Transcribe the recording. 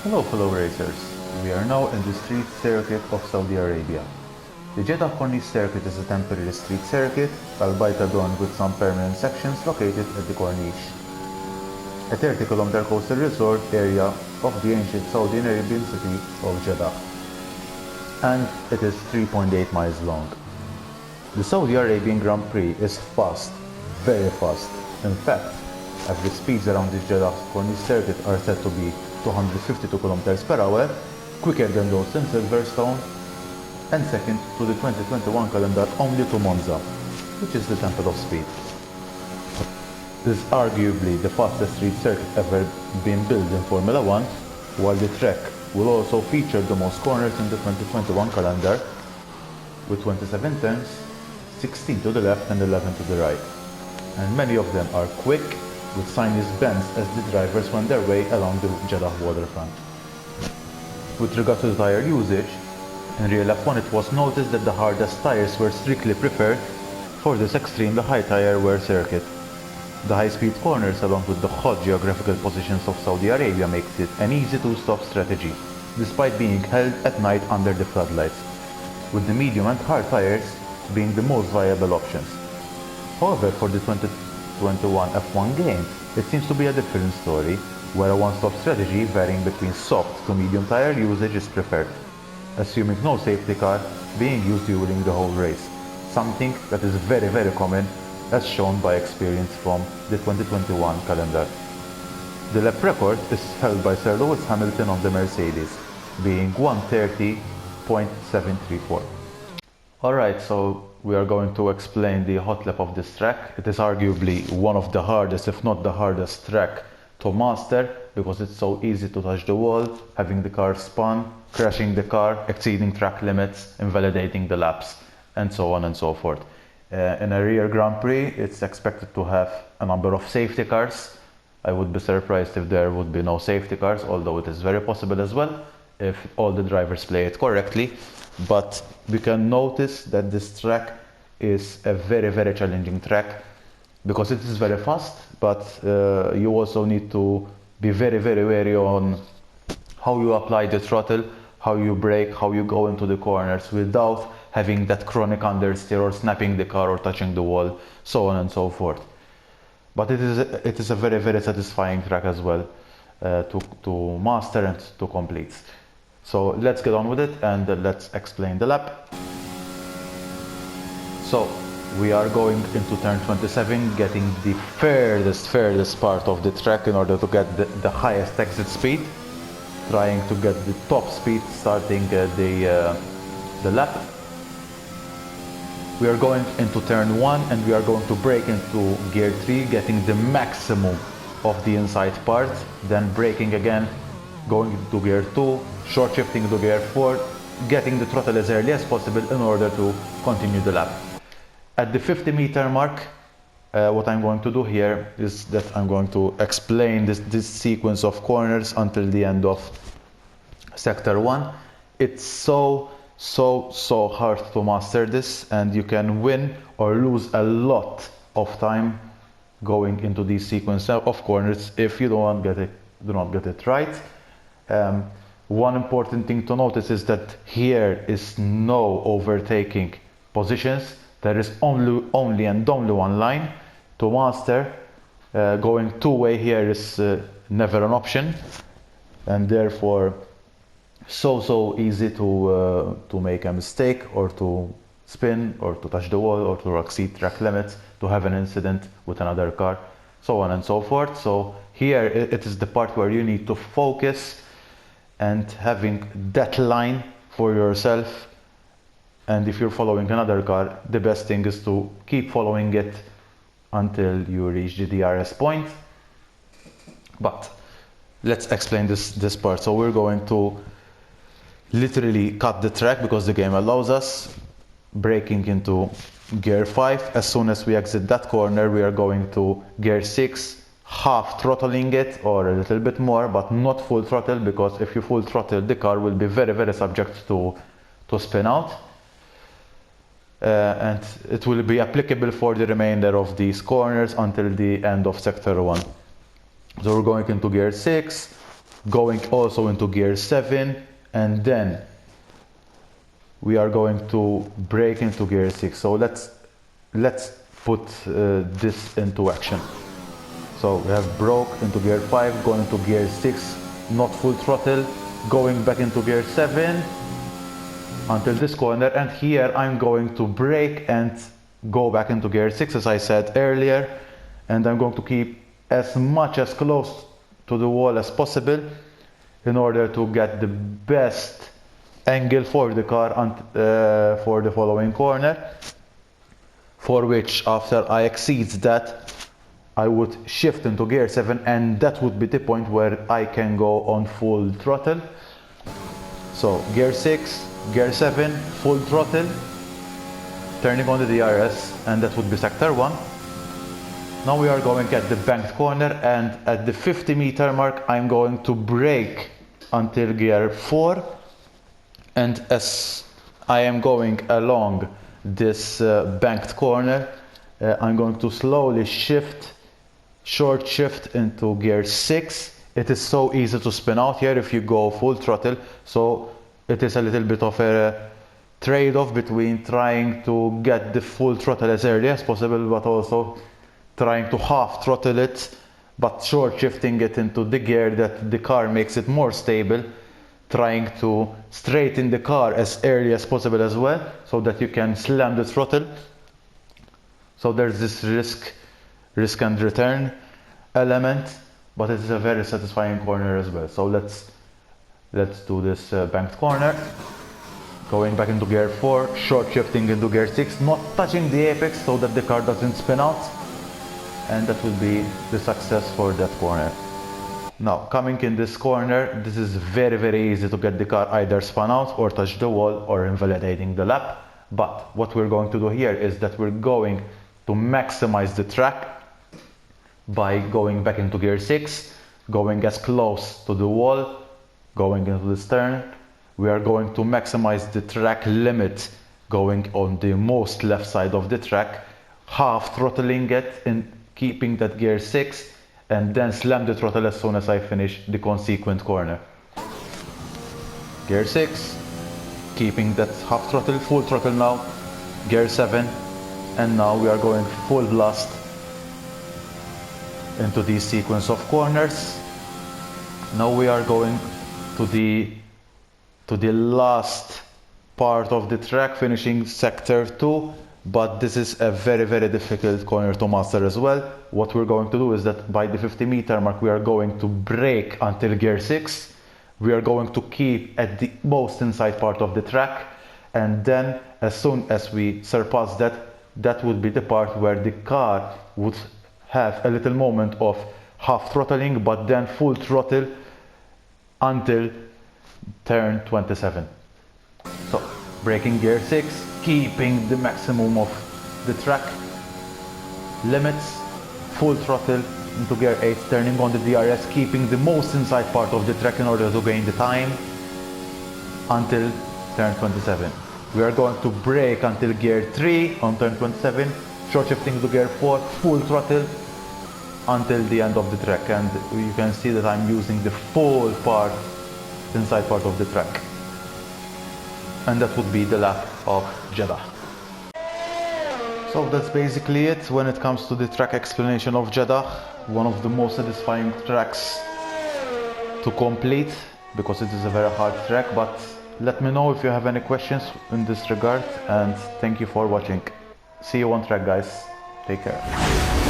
Hello fellow racers, we are now in the street circuit of Saudi Arabia. The Jeddah Corniche circuit is a temporary street circuit, albeit adorned with some permanent sections located at the Corniche, a 30-kilometer coastal resort area of the ancient Saudi Arabian city of Jeddah, and it is 3.8 miles long. The Saudi Arabian Grand Prix is fast, very fast. In fact, average speeds around the Jeddah Corniche circuit are said to be 252 km per hour, quicker than those in Silverstone, and second to the 2021 calendar only to Monza, which is the temple of speed. This is arguably the fastest street circuit ever been built in Formula 1, while the track will also feature the most corners in the 2021 calendar, with 27 turns, 16 to the left and 11 to the right. And many of them are quick, with sinuous bends as the drivers wend their way along the Jeddah waterfront. With regard to the tire usage, in real F1 it was noticed that the hardest tires were strictly preferred for this extremely high tire wear circuit. The high-speed corners along with the hot geographical positions of Saudi Arabia makes it an easy two-stop strategy, despite being held at night under the floodlights, with the medium and hard tires being the most viable options. However, for the 2021 F1 game, it seems to be a different story, where a one-stop strategy varying between soft to medium tire usage is preferred, assuming no safety car being used during the whole race, something that is very common as shown by experience from the 2021 calendar. The lap record is held by Sir Lewis Hamilton of the Mercedes, being 1:30.734. Alright, so we are going to explain the hot lap of this track. It is arguably one of the hardest, if not the hardest track to master, because it's so easy to touch the wall, having the car spun, crashing the car, exceeding track limits, invalidating the laps, and so on and so forth. In a rear Grand Prix, it's expected to have a number of safety cars. I would be surprised if there would be no safety cars, although it is very possible as well, if all the drivers play it correctly. But we can notice that this track is a very challenging track, because it is very fast, but you also need to be very wary on how you apply the throttle, how you brake, how you go into the corners without having that chronic understeer or snapping the car or touching the wall, so on and so forth. But it is a very satisfying track as well to master and to complete. So let's get on with it and let's explain the lap. So we are going into turn 27, getting the furthest part of the track in order to get the highest exit speed, trying to get the top speed starting the lap. We are going into turn 1 and we are going to brake into gear 3, getting the maximum of the inside part, then braking again, going into gear 2, short shifting to gear 4, getting the throttle as early as possible in order to continue the lap. At the 50-meter mark, what I'm going to do here is that I'm going to explain this sequence of corners until the end of sector 1. It's so hard to master this, and you can win or lose a lot of time going into these sequence of corners if you do not get it right. One important thing to notice is that here is no overtaking positions. There is only one line to master. Going two-way here is never an option, and therefore so easy to make a mistake or to spin or to touch the wall or to exceed track limits, to have an incident with another car, so on and so forth. So here it is the part where you need to focus and having that line for yourself. And if you're following another car, the best thing is to keep following it until you reach the DRS point. But let's explain this part. So we're going to literally cut the track because the game allows us, braking into gear 5. As soon as we exit that corner, we are going to gear 6, half throttling it or a little bit more, but not full throttle, because if you full throttle, the car will be very subject to spin out. And it will be applicable for the remainder of these corners until the end of sector 1. So we're going into gear 6, going also into gear 7, and then we are going to brake into gear 6. So let's put this into action. So we have broke into gear 5, going into gear 6, not full throttle, going back into gear 7 until this corner, and here I'm going to brake and go back into gear 6 as I said earlier, and I'm going to keep as much as close to the wall as possible in order to get the best angle for the car for the following corner, for which after I exceed that I would shift into gear 7, and that would be the point where I can go on full throttle. So gear 6, gear 7, full throttle, turning on the DRS, and that would be sector 1. Now we are going at the banked corner, and at the 50-meter mark I'm going to brake until gear 4, and as I am going along this banked corner, I'm going to slowly short shift into gear 6. It is so easy to spin out here if you go full throttle, so it is a little bit of a trade-off between trying to get the full throttle as early as possible, but also trying to half throttle it, but short shifting it into the gear that the car makes it more stable, trying to straighten the car as early as possible as well, so that you can slam the throttle. So there's this risk and return element, but it is a very satisfying corner as well. So let's do this banked corner, going back into gear 4, short shifting into gear 6, not touching the apex so that the car doesn't spin out, and that will be the success for that corner. Now coming in this corner, this is very easy to get the car either spun out or touch the wall or invalidating the lap. But what we're going to do here is that we're going to maximize the track by going back into gear 6, going as close to the wall, going into the stern. We are going to maximize the track limit, going on the most left side of the track, half throttling it and keeping that gear 6, and then slam the throttle as soon as I finish the consequent corner. Gear 6, keeping that half throttle, full throttle now, gear 7, and now we are going full blast into the sequence of corners. Now we are going to the last part of the track, finishing sector 2, but this is a very difficult corner to master as well. What we're going to do is that by the 50-meter mark we are going to brake until gear 6. We are going to keep at the most inside part of the track, and then as soon as we surpass that, that would be the part where the car would have a little moment of half throttling, but then full throttle until turn 27. So braking gear 6, keeping the maximum of the track limits, full throttle into gear 8, turning on the DRS, keeping the most inside part of the track in order to gain the time until turn 27. We are going to brake until gear 3 on turn 27, short shifting to gear 4, full throttle until the end of the track, and you can see that I'm using the full part, inside part of the track, and that would be the lap of Jeddah. So that's basically it when it comes to the track explanation of Jeddah, one of the most satisfying tracks to complete because it is a very hard track. But let me know if you have any questions in this regard, and thank you for watching. See you on track, guys. Take care.